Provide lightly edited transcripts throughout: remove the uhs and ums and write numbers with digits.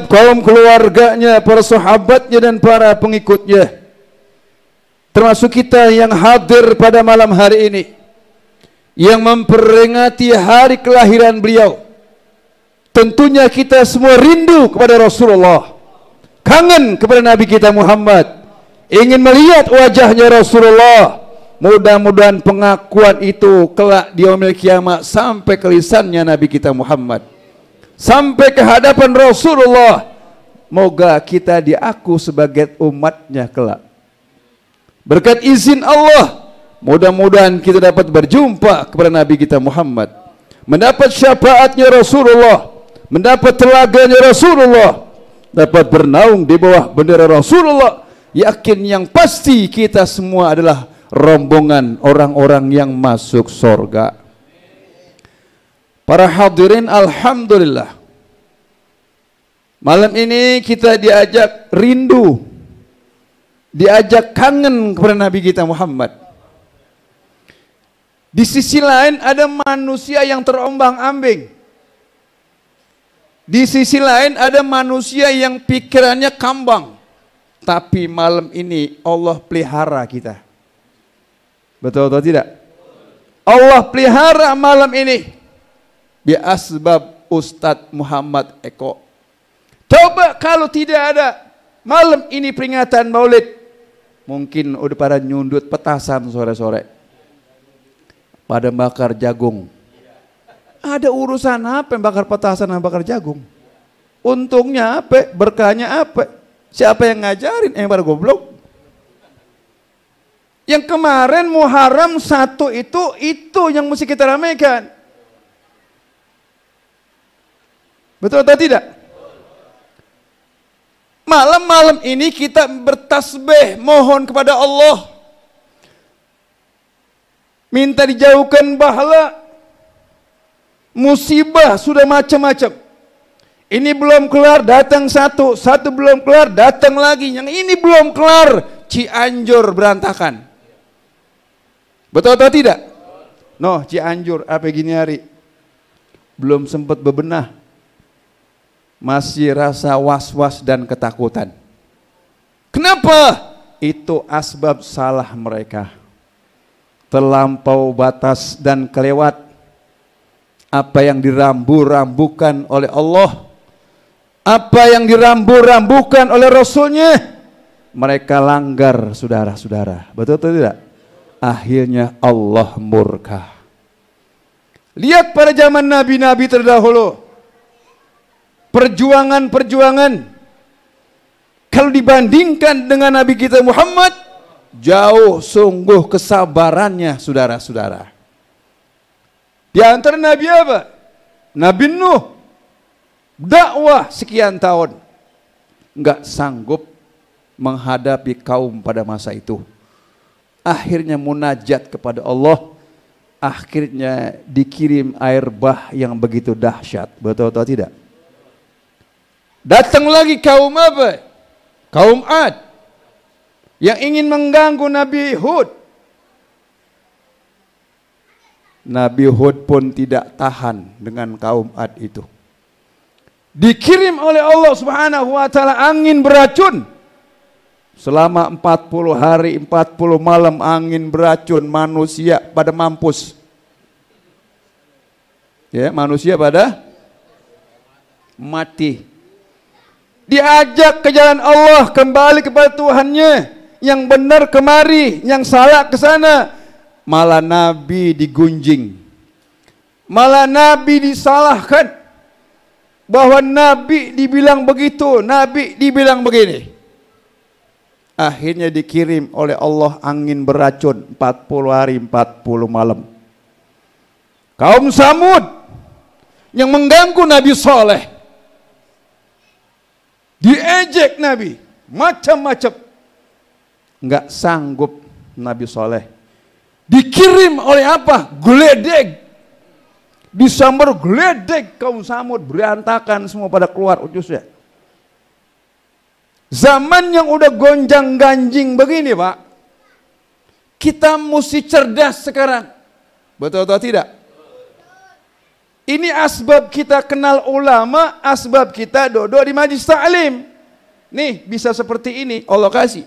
kaum keluarganya, para sahabatnya dan para pengikutnya, termasuk kita yang hadir pada malam hari ini, yang memperingati hari kelahiran beliau. Tentunya kita semua rindu kepada Rasulullah, kangen kepada Nabi kita Muhammad, ingin melihat wajahnya Rasulullah. Mudah-mudahan pengakuan itu kelak di yaumil kiamat sampai ke lisannya Nabi kita Muhammad, sampai ke hadapan Rasulullah. Moga kita diaku sebagai umatnya kelak. Berkat izin Allah, mudah-mudahan kita dapat berjumpa kepada Nabi kita Muhammad, mendapat syafaatnya Rasulullah, mendapat telaganya Rasulullah, dapat bernaung di bawah bendera Rasulullah. Yakin yang pasti kita semua adalah rombongan orang-orang yang masuk surga. Para hadirin, alhamdulillah, malam ini kita diajak rindu, diajak kangen kepada Nabi kita Muhammad. Di sisi lain ada manusia yang terombang-ambing. Di sisi lain ada manusia yang pikirannya kambang. Tapi malam ini Allah pelihara kita. Betul atau tidak? Allah pelihara malam ini bi asbab Ustadz Muhammad Eko. Coba kalau tidak ada malam ini peringatan Maulid, mungkin udah pada nyundut petasan sore-sore, pada bakar jagung. Ada urusan apa yang bakar petasan dan bakar jagung? Untungnya apa? Berkahnya apa? Siapa yang ngajarin? Yang pada goblok. Yang kemarin Muharram 1 itu yang mesti kita ramaikan. Betul atau tidak? Malam-malam ini kita bertasbih, mohon kepada Allah, minta dijauhkan bahaya, musibah sudah macam-macam. Ini belum kelar, datang satu belum kelar, datang lagi. Yang ini belum kelar, Cianjur berantakan. Betul atau tidak? No, Cianjur apa gini hari? Belum sempat bebenah, masih rasa was-was dan ketakutan. Kenapa? Itu asbab salah mereka, terlampau batas dan kelewat. Apa yang dirambu-rambukan oleh Allah, apa yang dirambu-rambukan oleh Rasulnya, mereka langgar, saudara-saudara. Betul atau tidak? Akhirnya Allah murka. Lihat pada zaman nabi-nabi terdahulu, perjuangan-perjuangan, kalau dibandingkan dengan Nabi kita Muhammad, jauh sungguh kesabarannya, saudara-saudara. Di antara Nabi apa? Nabi Nuh, dakwah sekian tahun, nggak sanggup menghadapi kaum pada masa itu. Akhirnya munajat kepada Allah, akhirnya dikirim air bah yang begitu dahsyat. Betul atau tidak? Datang lagi kaum apa? Kaum Ad yang ingin mengganggu Nabi Hud. Nabi Hud pun tidak tahan dengan kaum Ad itu. Dikirim oleh Allah Subhanahu wa taala angin beracun. Selama 40 hari 40 malam angin beracun, manusia pada mampus. Ya, manusia pada mati. Diajak ke jalan Allah, kembali kepada Tuhannya, yang benar kemari, yang salah ke sana. Malah Nabi digunjing, malah Nabi disalahkan, bahwa Nabi dibilang begitu, Nabi dibilang begini. Akhirnya dikirim oleh Allah angin beracun 40 hari 40 malam. Kaum Samud yang mengganggu Nabi Saleh, diejek Nabi macam-macam, nggak sanggup Nabi Saleh. Dikirim oleh apa? Geledek, disambar geledek kaum Samud, berantakan semua pada keluar utusnya. Zaman yang udah gonjang-ganjing begini, Pak, kita mesti cerdas sekarang. Betul atau tidak? Ini asbab kita kenal ulama, asbab kita duduk di majlis ta'lim. Nih, bisa seperti ini, Allah kasih.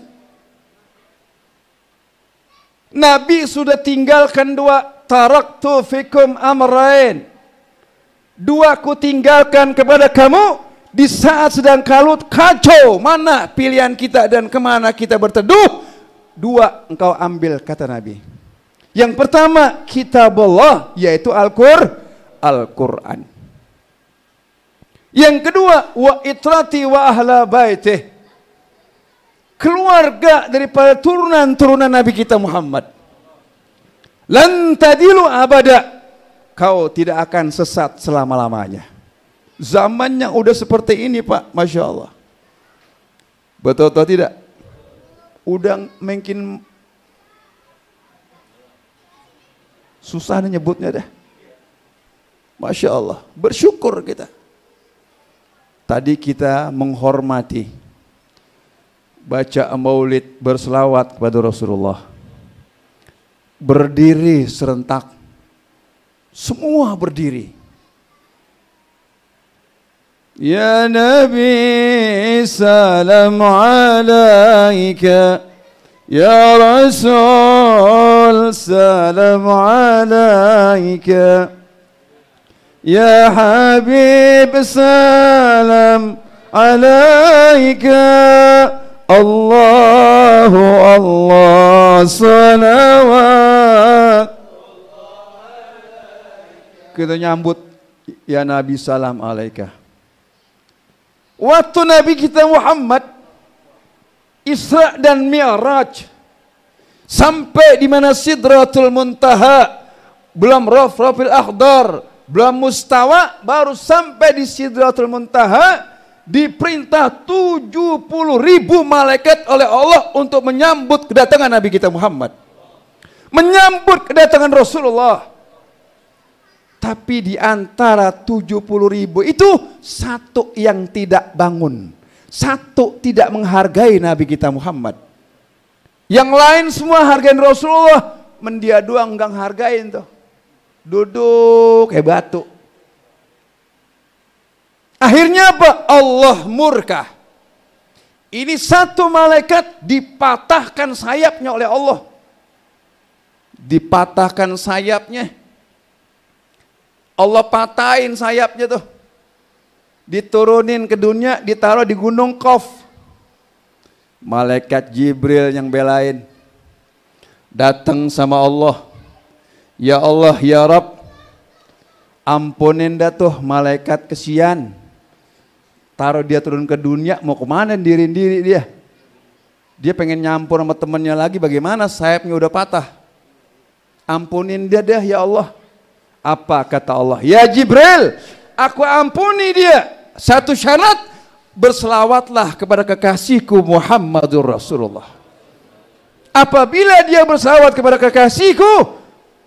Nabi sudah tinggalkan dua, taraktu fikum amrain. Dua ku tinggalkan kepada kamu di saat sedang kalut kacau. Mana pilihan kita dan kemana kita berteduh? Dua engkau ambil, kata Nabi. Yang pertama, kitabullah, yaitu Al-Quran. Yang kedua, wa itrati wa ahla baitih, keluarga daripada turunan Nabi kita Muhammad. Lan tadilu abada, kau tidak akan sesat selama-lamanya. Zamannya udah seperti ini Pak, Masya Allah. Betul atau tidak? Udah mungkin susah nyebutnya dah. Masya Allah, bersyukur kita. Tadi kita menghormati, baca maulid, berselawat kepada Rasulullah. Berdiri serentak, semua berdiri. Ya Nabi salam alaika, ya Rasul salam alaika, ya Habib salam alaika, Allahu Allah salawat. Kita nyambut, ya Nabi salam alaika. Waktu Nabi kita Muhammad Isra dan Mi'raj, sampai di mana Sidratul Muntaha, belum Rafrafil Akhdar, belum Mustawa, baru sampai di Sidratul Muntaha, diperintah 70.000 malaikat oleh Allah untuk menyambut kedatangan Nabi kita Muhammad, menyambut kedatangan Rasulullah. Tapi di antara 70.000 itu satu yang tidak bangun, satu tidak menghargai Nabi kita Muhammad. Yang lain semua hargain Rasulullah, mendia doang enggak hargain tuh. Duduk kayak batu. Akhirnya apa? Allah murka. Ini satu malaikat dipatahkan sayapnya oleh Allah. Dipatahkan sayapnya. Allah patahin sayapnya tuh. Diturunin ke dunia, ditaruh di gunung Qaf. Malaikat Jibril yang belain. Datang sama Allah. Ya Allah, ya Rabb, ampunin dah tuh malaikat kesian. Taruh dia turun ke dunia, mau kemana diri dia? Dia pengen nyampur sama temennya lagi, bagaimana sayapnya udah patah. Ampunin dia deh ya Allah. Apa kata Allah? Ya Jibril, aku ampuni dia. Satu syarat, berselawatlah kepada kekasihku Muhammadur Rasulullah. Apabila dia berselawat kepada kekasihku,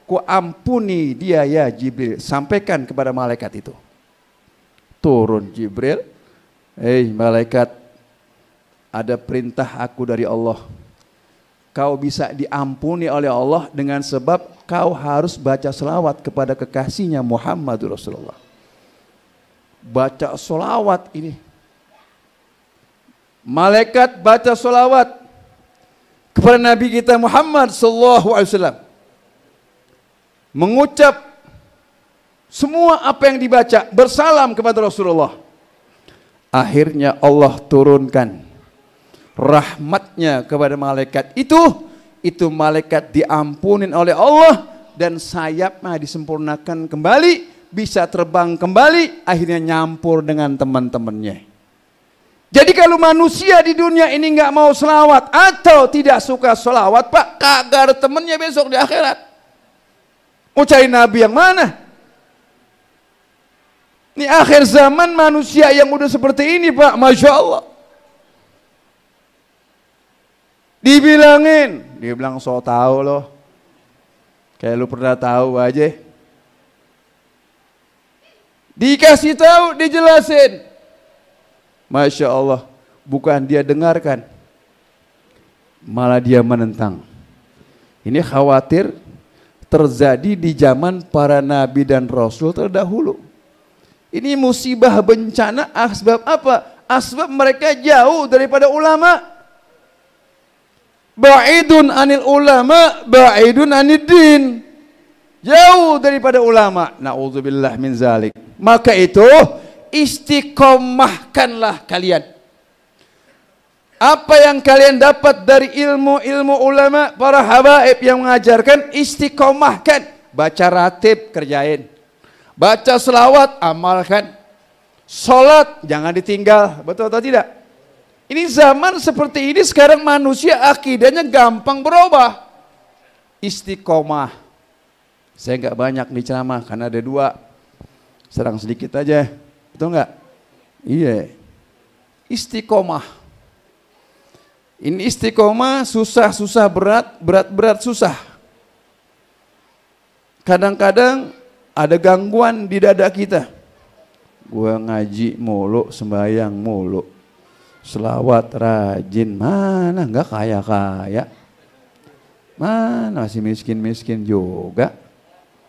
ku ampuni dia ya Jibril. Sampaikan kepada malaikat itu. Turun Jibril. Hei malaikat, ada perintah aku dari Allah. Kau bisa diampuni oleh Allah dengan sebab kau harus baca selawat kepada kekasihnya Muhammadur Rasulullah. Baca selawat ini. Malaikat baca selawat kepada Nabi kita Muhammad sallallahu alaihi wasallam. Mengucap semua apa yang dibaca, bersalam kepada Rasulullah. Akhirnya Allah turunkan rahmatnya kepada malaikat itu malaikat diampunin oleh Allah dan sayapnya disempurnakan kembali, bisa terbang kembali, akhirnya nyampur dengan teman-temannya. Jadi kalau manusia di dunia ini nggak mau selawat atau tidak suka selawat, Pak, kagak ada temannya besok di akhirat. Mau cari nabi yang mana? Ini akhir zaman manusia yang udah seperti ini, Pak, Masya Allah. Dibilangin, dia bilang so tahu loh, kayak lu pernah tahu aja. Dikasih tahu, dijelasin, Masya Allah, bukan dia dengarkan, malah dia menentang. Ini khawatir terjadi di zaman para nabi dan rasul terdahulu. Ini musibah bencana asbab apa? Asbab mereka jauh daripada ulama. Ba'idun anil ulama, ba'idun anid din. Jauh daripada ulama. Na'udzubillah min zalik. Maka itu istiqomahkanlah kalian. Apa yang kalian dapat dari ilmu-ilmu ulama, para habaib yang mengajarkan, istiqomahkan. Baca ratib, kerjain. Baca selawat, amalkan. Sholat, jangan ditinggal. Betul atau tidak? Ini zaman seperti ini sekarang manusia akidahnya gampang berubah. Istiqomah. Saya nggak banyak di ceramah karena ada 2. Serang sedikit aja. Betul nggak? Iya. Istiqomah. Ini istiqomah susah-susah berat, berat-berat susah. Kadang-kadang ada gangguan di dada kita. Gua ngaji mulu, sembahyang mulu, selawat rajin, mana enggak kaya-kaya, mana masih miskin-miskin juga,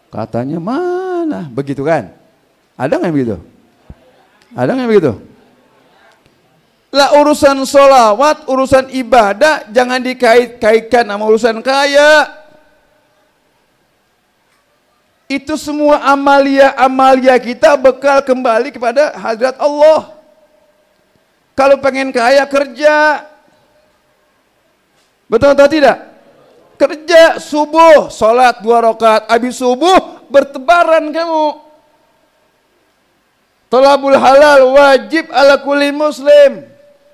katanya mana, begitu kan? Ada nggak begitu? Ada nggak begitu? Lah urusan sholawat, urusan ibadah jangan dikait-kaitkan sama urusan kaya. Itu semua amalia kita bekal kembali kepada hadirat Allah. Kalau pengen kaya kerja. Betul atau tidak? Kerja subuh, sholat 2 rakaat, habis subuh bertebaran kamu. Thalabul halal wajib ala kulli muslim.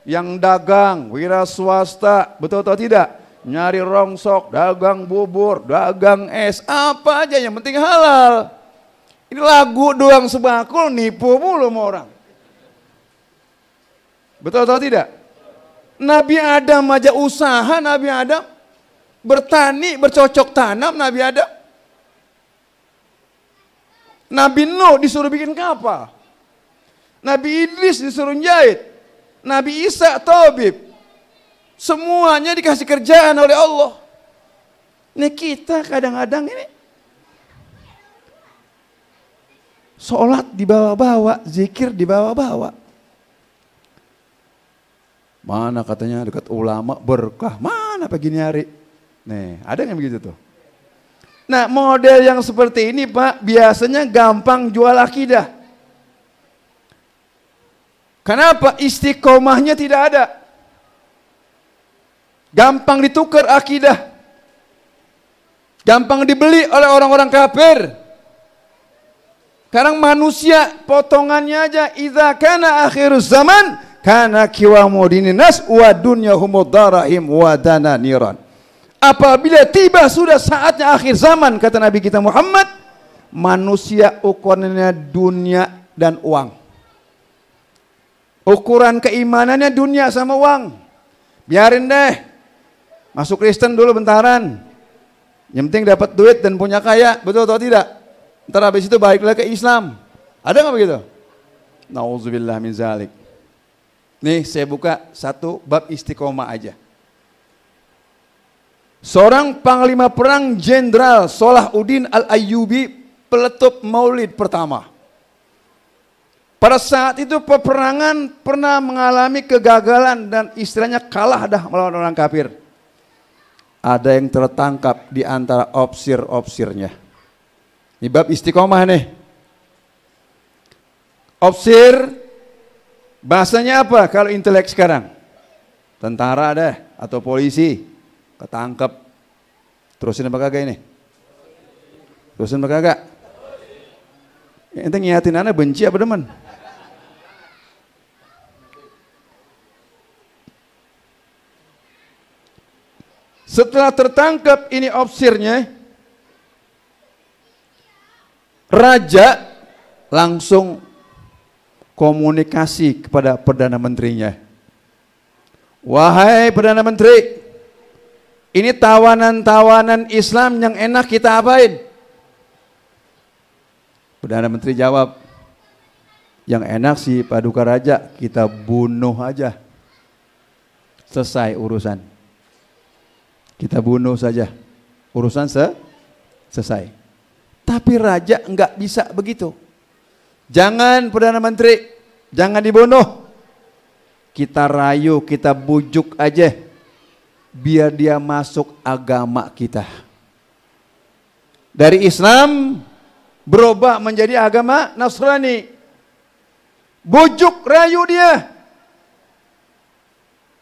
Yang dagang, wira swasta, betul atau tidak? Nyari rongsok, dagang bubur, dagang es, apa aja yang penting halal. Ini lagu doang sebakul, nipu mulu sama orang. Betul atau tidak? Nabi Adam aja usaha, Nabi Adam bertani, bercocok tanam, Nabi Adam. Nabi Nuh disuruh bikin kapal. Nabi Idris disuruh jahit. Nabi Isa tabib. Semuanya dikasih kerjaan oleh Allah. Ini kita kadang-kadang ini sholat dibawa-bawa, zikir dibawa-bawa. Mana katanya dekat ulama berkah, mana pagi hari. Nih, ada yang begitu tuh. Nah, model yang seperti ini Pak, biasanya gampang jual akidah. Kenapa? Istiqomahnya tidak ada. Gampang ditukar akidah. Gampang dibeli oleh orang-orang kafir. Sekarang manusia potongannya aja. Idza kana akhiruz zaman kana qiwamu dininas wa dunyahumud darahim wa dananiran. Apabila tiba sudah saatnya akhir zaman, kata Nabi kita Muhammad, manusia ukurannya dunia dan uang. Ukuran keimanannya dunia sama uang. Biarin deh. Masuk Kristen dulu bentaran. Yang penting dapat duit dan punya kaya. Betul atau tidak? Ntar habis itu baiklah ke Islam. Ada nggak begitu? Nauzubillah min zalik. Nih saya buka satu bab istiqomah aja. Seorang panglima perang Jenderal Salahuddin Al-Ayyubi peletup Maulid pertama. Pada saat itu peperangan pernah mengalami kegagalan dan istilahnya kalah dah melawan orang kafir. Ada yang tertangkap di antara opsir-opsirnya. Ini bab istiqomah nih. Opsir bahasanya apa kalau intelek sekarang? Tentara deh atau polisi ketangkep. Terusin apa kagak ini? Terusin apa kagak? Ente ngiatin anak benci apa demen? Setelah tertangkap ini opsirnya, raja langsung komunikasi kepada Perdana Menterinya. Wahai Perdana Menteri, ini tawanan-tawanan Islam yang enak kita apain? Perdana Menteri jawab, yang enak sih Paduka Raja, kita bunuh aja. Selesai urusan. Kita bunuh saja. Urusan Selesai. Tapi raja enggak bisa begitu. Jangan Perdana Menteri, jangan dibunuh. Kita rayu, kita bujuk aja, biar dia masuk agama kita. Dari Islam berubah menjadi agama Nasrani. Bujuk, rayu dia.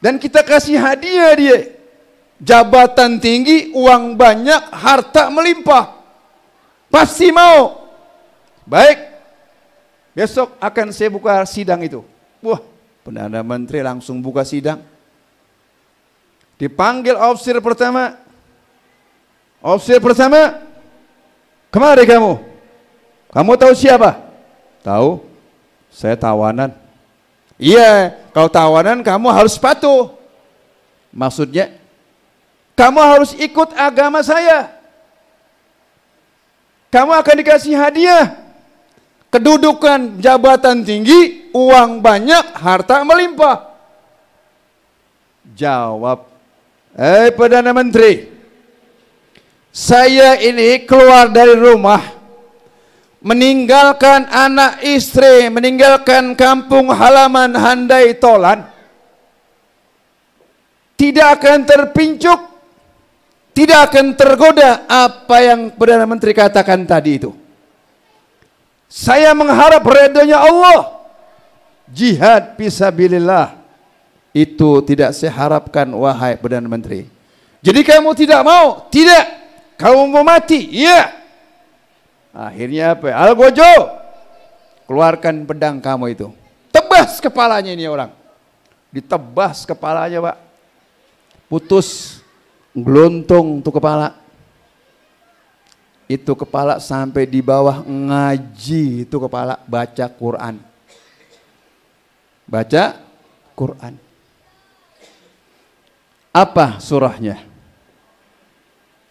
Dan kita kasih hadiah dia. Jabatan tinggi, uang banyak, harta melimpah. Pasti mau. Baik. Besok akan saya buka sidang itu. Wah, Perdana Menteri langsung buka sidang. Dipanggil ofisir pertama. Ofisir pertama, kemari kamu. Kamu tahu siapa? Tahu. Saya tawanan. Iya, kalau tawanan kamu harus patuh. Maksudnya, kamu harus ikut agama saya. Kamu akan dikasih hadiah. Kedudukan, jabatan tinggi, uang banyak, harta melimpah. Jawab, Perdana Menteri, saya ini keluar dari rumah, meninggalkan anak istri, meninggalkan kampung halaman handai tolan, tidak akan terpincuk, tidak akan tergoda apa yang Perdana Menteri katakan tadi itu. Saya mengharap redanya Allah. Jihad fisabilillah itu tidak saya harapkan, wahai Perdana Menteri. Jadi kamu tidak mau? Tidak. Kamu mau mati? Iya. Akhirnya apa? Algojo, keluarkan pedang kamu itu. Tebas kepalanya ini orang. Ditebas kepalanya, Pak. Putus, gelontung tuh kepala. Itu kepala sampai di bawah ngaji, itu kepala baca Quran. Baca Quran. Apa surahnya?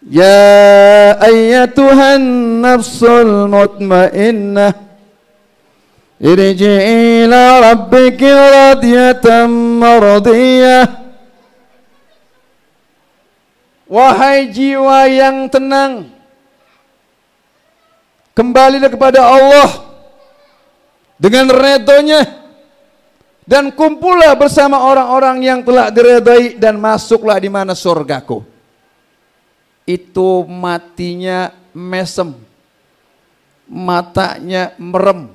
Ya ayyatuhan nafsul mutmainnah, irji'i ila rabbiki radiyatan mardiyah. Wahai jiwa yang tenang, kembalilah kepada Allah dengan redhonya, dan kumpullah bersama orang-orang yang telah diredai, dan masuklah di mana surgaku. Itu matinya mesem, matanya merem.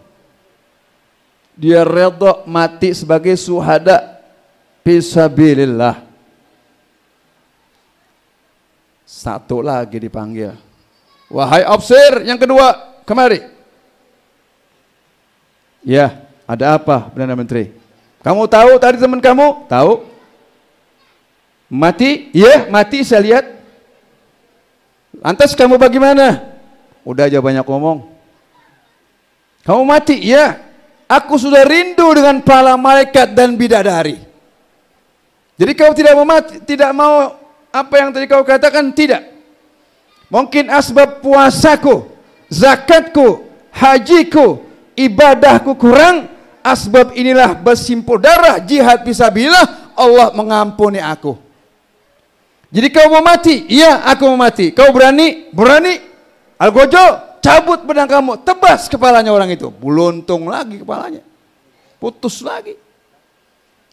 Dia redha mati sebagai syuhada fisabilillah. Satu lagi dipanggil. Wahai ofisir yang kedua, kemari. Ya, ada apa Perdana Menteri? Kamu tahu tadi teman kamu? Tahu. Mati? Iya, mati saya lihat. Lantas kamu bagaimana? Udah aja banyak ngomong. Kamu mati? Iya. Aku sudah rindu dengan para malaikat dan bidadari. Jadi kau tidak mau mati, tidak mau apa yang tadi kau katakan? Tidak. Mungkin asbab puasaku, zakatku, hajiku, ibadahku kurang. Asbab inilah bersimpul darah jihad fisabilillah, Allah mengampuni aku. Jadi kau mau mati? Iya, aku mau mati. Kau berani? Berani. Algojo, cabut pedang kamu, tebas kepalanya orang itu. Buluntung lagi kepalanya. Putus lagi.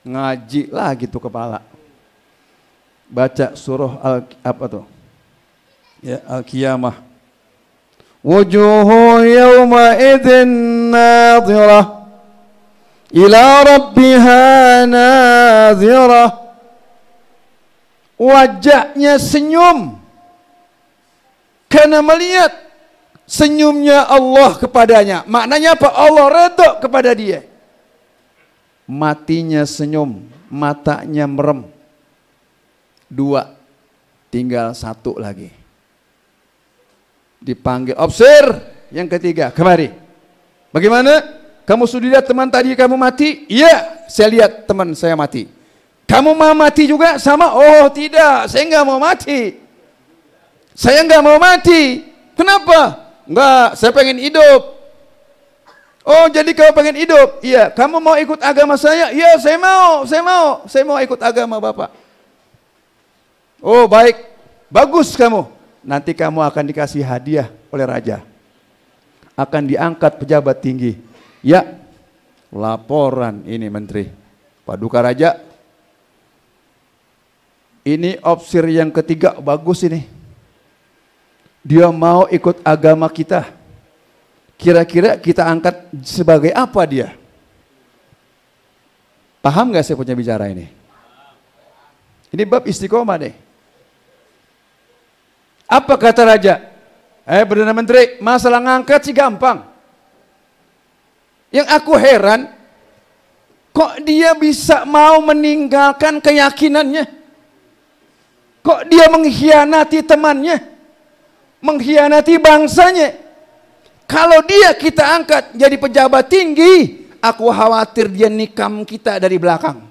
Ngaji lagi tuh kepala. Baca surah apa tuh? Ya, Al-Qiyamah. Wujuhu yawma idzin nadhirah ila rabbiha nadhirah. Wajahnya senyum karena melihat senyumnya Allah kepadanya. Maknanya apa? Allah redha kepada dia. Matinya senyum, matanya merem. Dua, tinggal satu lagi. Dipanggil ofisir yang ketiga, kemari. Bagaimana? Kamu sudah lihat teman tadi kamu mati? Iya, saya lihat teman saya mati. Kamu mau mati juga sama? Oh tidak, saya nggak mau mati. Saya nggak mau mati. Kenapa? Enggak, saya pengen hidup. Oh jadi kau pengen hidup? Iya. Kamu mau ikut agama saya? Iya, saya mau ikut agama Bapak. Oh baik, bagus kamu. nanti kamu akan dikasih hadiah oleh raja. Akan diangkat pejabat tinggi. Ya, laporan ini menteri. Paduka raja, ini opsir yang ketiga bagus ini. Dia mau ikut agama kita. Kira-kira kita angkat sebagai apa dia? Paham gak saya punya bicara ini? Ini bab istiqomah nih. Apa kata raja? Perdana Menteri, masalah ngangkat sih gampang. Yang aku heran, kok dia bisa mau meninggalkan keyakinannya? Kok dia mengkhianati temannya? Mengkhianati bangsanya? Kalau dia kita angkat jadi pejabat tinggi, aku khawatir dia nikam kita dari belakang.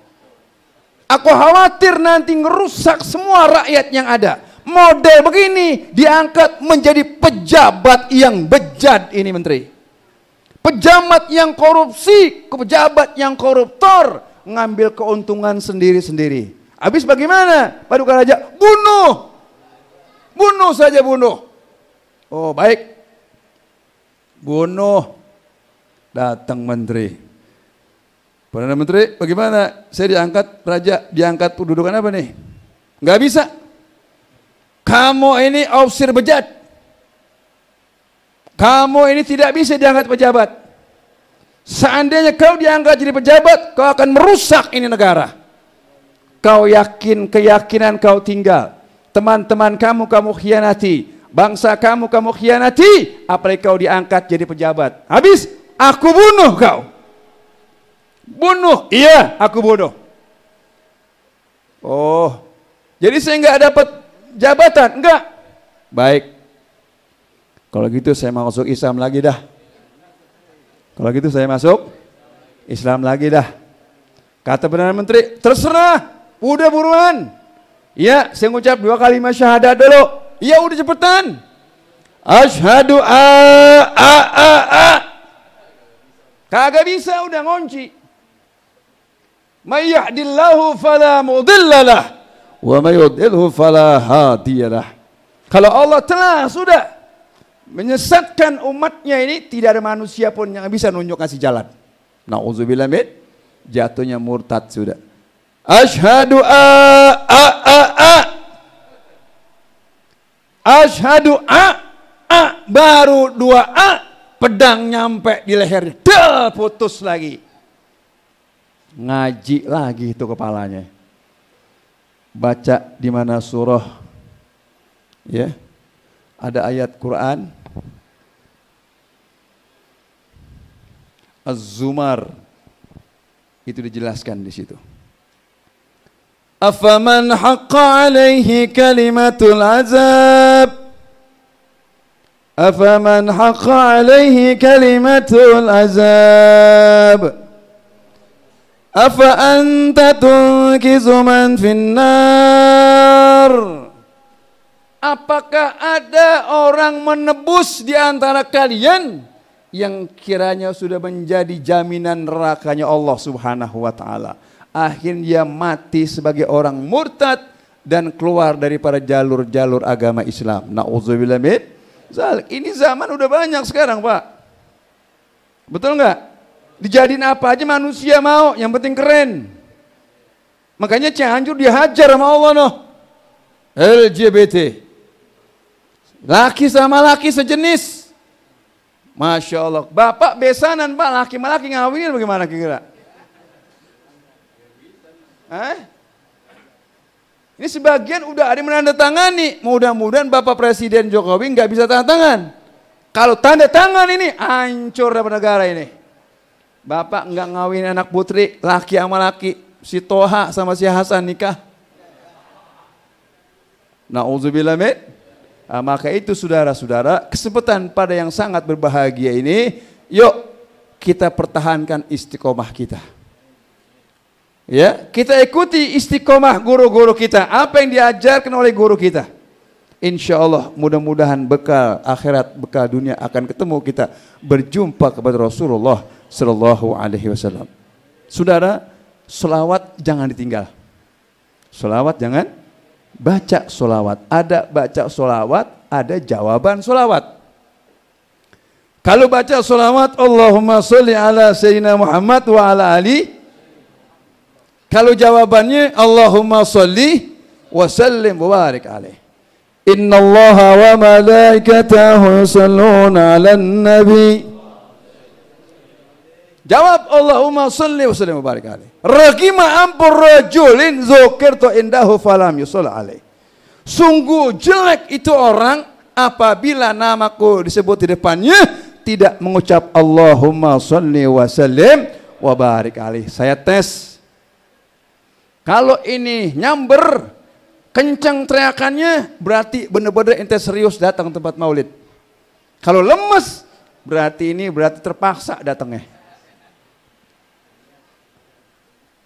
Aku khawatir nanti ngerusak semua rakyat yang ada. Model begini diangkat menjadi pejabat yang bejat ini menteri. Pejabat yang korupsi, pejabat yang koruptor, ngambil keuntungan sendiri-sendiri. Habis bagaimana? Paduka raja, bunuh. Bunuh saja bunuh. Oh baik. Bunuh. Datang menteri. Perdana Menteri, bagaimana? Saya diangkat raja, diangkat kedudukan apa nih? Nggak bisa. Kamu ini ofisir bejat. Kamu ini tidak bisa diangkat pejabat. Seandainya kau diangkat jadi pejabat, kau akan merusak ini negara. Kau yakin keyakinan kau tinggal. Teman-teman kamu khianati. Bangsa kamu khianati. Apalagi kau diangkat jadi pejabat. Habis, aku bunuh kau. Bunuh, iya aku bunuh. Oh, jadi saya nggak dapat jabatan, enggak? Baik. Kalau gitu saya masuk Islam lagi dah. Kalau gitu saya masuk Islam lagi dah. Kata Perdana Menteri, terserah, udah buruan. Iya, saya ngucap 2 kalimat syahadat dulu. Iya, udah cepetan. Asyhadu a. Kagak bisa, udah ngunci. May yahdillahu fala mudhillalah wa may yudlilhu fala hadiyalah. Kalau Allah telah sudah menyesatkan umatnya ini, tidak ada manusia pun yang bisa nunjuk kasih jalan. Nauzubillah min, jatuhnya murtad sudah. Asyhadu a. Asyhadu a. Baru 2 a, pedang nyampe di lehernya. Putus lagi. Ngaji lagi itu kepalanya. Baca di mana surah, ya, ada ayat Quran Az-Zumar, itu dijelaskan di situ. Afaman haqqa alaihi kalimatul azab, afaman haqqa alaihi kalimatul azab, afa anta tunkizu man finnar. Apakah ada orang menebus di antara kalian yang kiranya sudah menjadi jaminan nerakanya Allah Subhanahu wa taala? Akhirnya dia mati sebagai orang murtad dan keluar daripada jalur-jalur agama Islam. Nauzubillah min zalik. Ini zaman udah banyak sekarang, Pak. Betul nggak? Dijadiin apa aja manusia mau, yang penting keren. Makanya Cianjur dihajar sama Allah noh. LGBT. Laki sama laki sejenis. Masya Allah. Bapak besanan Pak, laki sama laki ngawinin bagaimana kira-kira? Ini sebagian udah ada yang menandatangani. Mudah-mudahan Bapak Presiden Jokowi nggak bisa tanda tangan. Kalau tanda tangan ini, hancur dapat negara ini. Bapak nggak ngawin anak putri, laki sama laki, si Toha sama si Hasan nikah. Nauzubillah min. Maka itu saudara-saudara, kesempatan pada yang sangat berbahagia ini, yuk kita pertahankan istiqomah kita. Ya, kita ikuti istiqomah guru-guru kita, apa yang diajarkan oleh guru kita. Insya Allah mudah-mudahan bekal akhirat, bekal dunia akan ketemu kita berjumpa kepada Rasulullah Sallallahu Alaihi Wasallam. Saudara, selawat jangan ditinggal. Selawat jangan, baca selawat. Ada baca selawat, ada jawaban solawat. Kalau baca solawat, Allahumma sholli ala Sayyidina Muhammad wa ala ali. Kalau jawabannya, Allahumma sholli wa sallim wa barik alaih. Inna allaha wa malaikatahu yusalluna ala nabi. Jawab, Allahumma sholli wa sallim wa barik alaih. Ragima ampur rajulin dzukirtu indahu falam yusalli alaih. Sungguh jelek itu orang apabila namaku disebut di depannya tidak mengucap Allahumma sholli wa sallim wa barik alaih. Saya tes. Kalau ini nyamber, kencang teriakannya, berarti benar-benar ente serius datang ke tempat maulid. Kalau lemes, berarti terpaksa datangnya.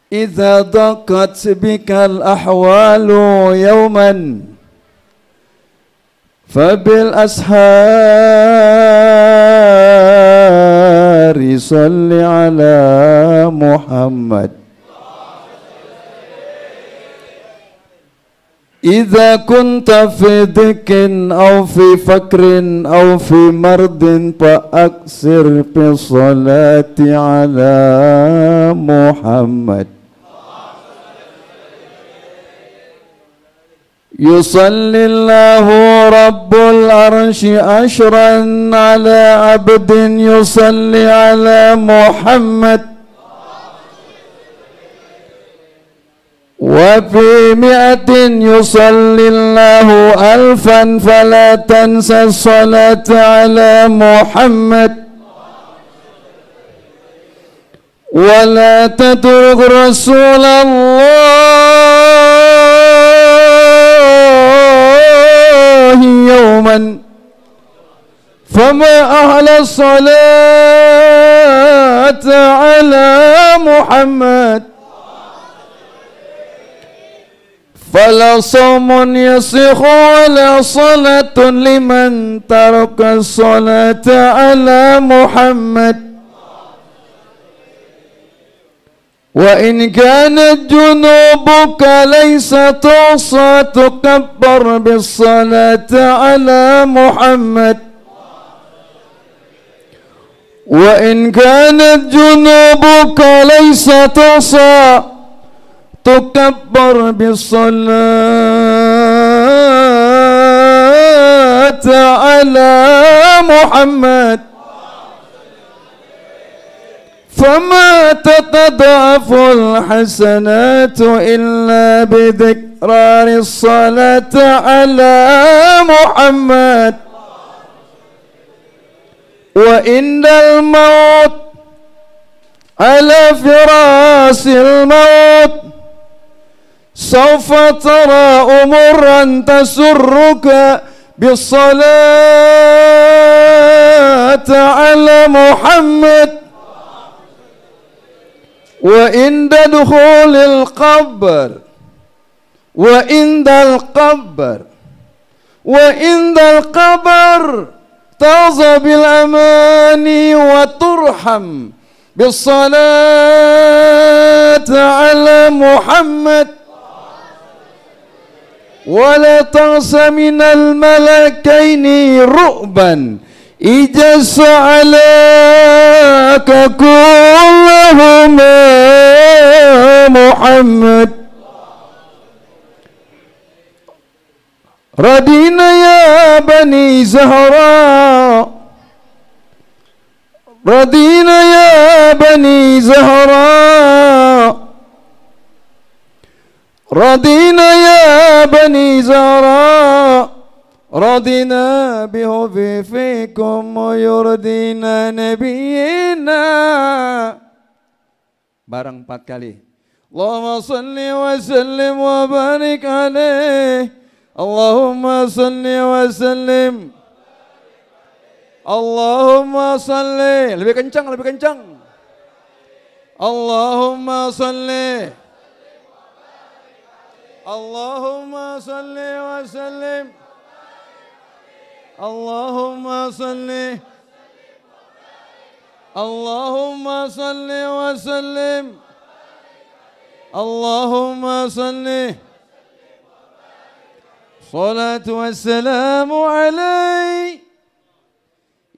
Idza daqat bikal ahwalu yawman fabil ashari salli ala Muhammad. Idza kunta fi dhikin aw fi fakrin aw fi mardin fa aksir fi salati ala Muhammad. Yusallillahu rabbul arsy ashran ala abdin yusalli ala Muhammad. Wa fi mi'atin yusallillahu alfan fala tansa salata ala Muhammad. Wa la tatruk Rasulullah yawman fama ahla salata ala Muhammad. Fala sawmun yasikhu wala salatun liman taraka salata ala Muhammad. Wa in kanat junubuka laysa tusa tukabbar bis salata ala Muhammad. Wa in kanat junubuka laysa tusa tukabbar bisalata ala Muhammad. Fama tatadaful hasanatu illa bidhikrari salata ala Muhammad. Wa indal maut ala firasil maut sawfa tara umuran tasurruka bisalata ala Muhammad. Wa inda dukhulil qabr wa indal qabr wa indal qabr tazabil amani wa turham bisalata ala Muhammad. Wala tansa minal malakaini ru'ban ijasa alaka kullahuma Muhammad. Radina ya bani Zahra, radina ya bani Zahra, radina ya bani Zahra, radina bihubi fikum wa yurdina nabiyina. Bareng 4 kali. Allahumma salli wa sallim wa barik alaih. Allahumma salli wa sallim. Allahumma salli. Lebih kencang, lebih kencang. Allahumma salli. Allahumma salli wa sallim. Allahumma salli. Allahumma salli wa sallim. Allahumma salli. صلاة والسلام عليك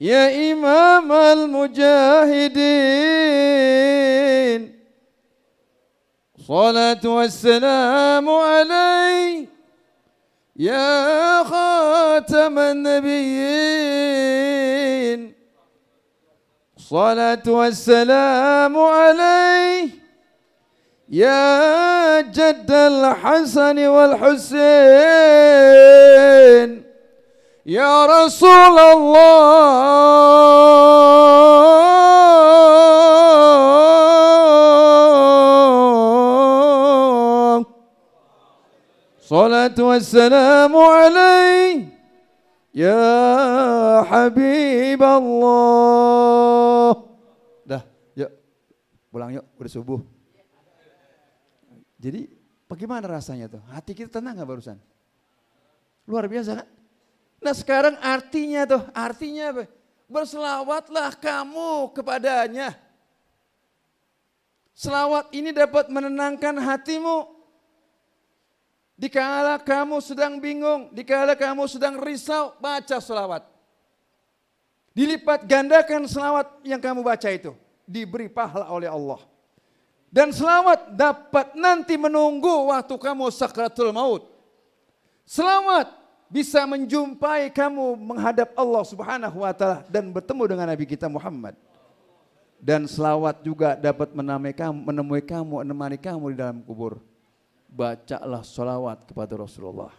يا إمام المجاهدين صلاة والسلام عليك يا خاتم النبيين صلاة والسلام عليك يا جد الحسن والحسين يا رسول الله صلاة والسلام عليك يا حبيب الله. Dah, yuk pulang yuk, udah subuh. Jadi bagaimana rasanya tuh? Hati kita tenang gak barusan? Luar biasa kan? Nah sekarang artinya apa? Berselawatlah kamu kepadanya. Selawat ini dapat menenangkan hatimu. Dikala kamu sedang bingung, dikala kamu sedang risau, baca selawat. Dilipat gandakan selawat yang kamu baca itu. Diberi pahala oleh Allah. Dan selawat dapat nanti menunggu waktu kamu sakratul maut. Selawat bisa menjumpai kamu menghadap Allah Subhanahu wa taala dan bertemu dengan Nabi kita Muhammad. Dan selawat juga dapat menemani kamu di dalam kubur. Bacalah selawat kepada Rasulullah.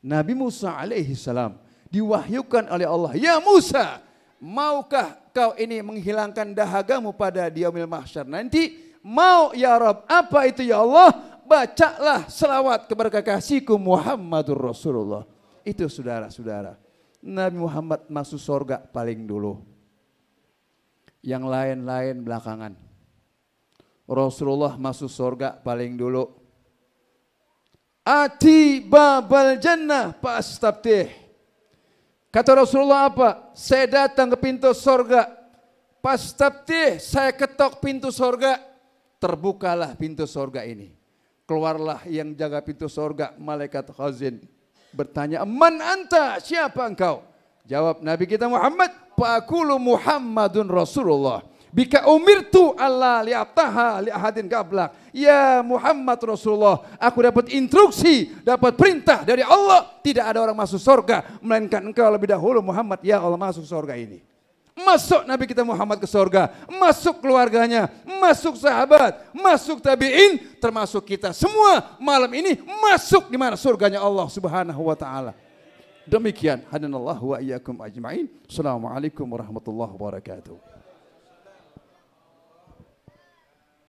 Nabi Musa alaihi salam diwahyukan oleh Allah, "Ya Musa, maukah kau ini menghilangkan dahagamu pada di yaumil mahsyar nanti?" Mau ya Rabb, apa itu ya Allah? Bacalah selawat kepada kekasihku Muhammadur Rasulullah. Itu saudara-saudara. Nabi Muhammad masuk surga paling dulu. Yang lain-lain belakangan. Rasulullah masuk surga paling dulu. Ati babal jannah fastaftih. Kata Rasulullah apa? Saya datang ke pintu surga. Fastaftih, saya ketok pintu surga. Terbukalah pintu surga ini. Keluarlah yang jaga pintu surga, malaikat khazin. Bertanya, "Man anta? Siapa engkau?" Jawab Nabi kita Muhammad, "Faqulu Muhammadun Rasulullah. Bika umirtu alla li'ataha li'ahadin qablak." Ya Muhammad Rasulullah, aku dapat instruksi, dapat perintah dari Allah. Tidak ada orang masuk surga, melainkan engkau lebih dahulu Muhammad. Ya Allah, masuk surga ini. Masuk Nabi kita Muhammad ke surga, masuk keluarganya, masuk sahabat, masuk tabi'in, termasuk kita semua malam ini masuk di mana surganya Allah Subhanahu wa taala. Demikian, hadanallahu wa iyyakum ajma'in. Assalamualaikum warahmatullahi wabarakatuh.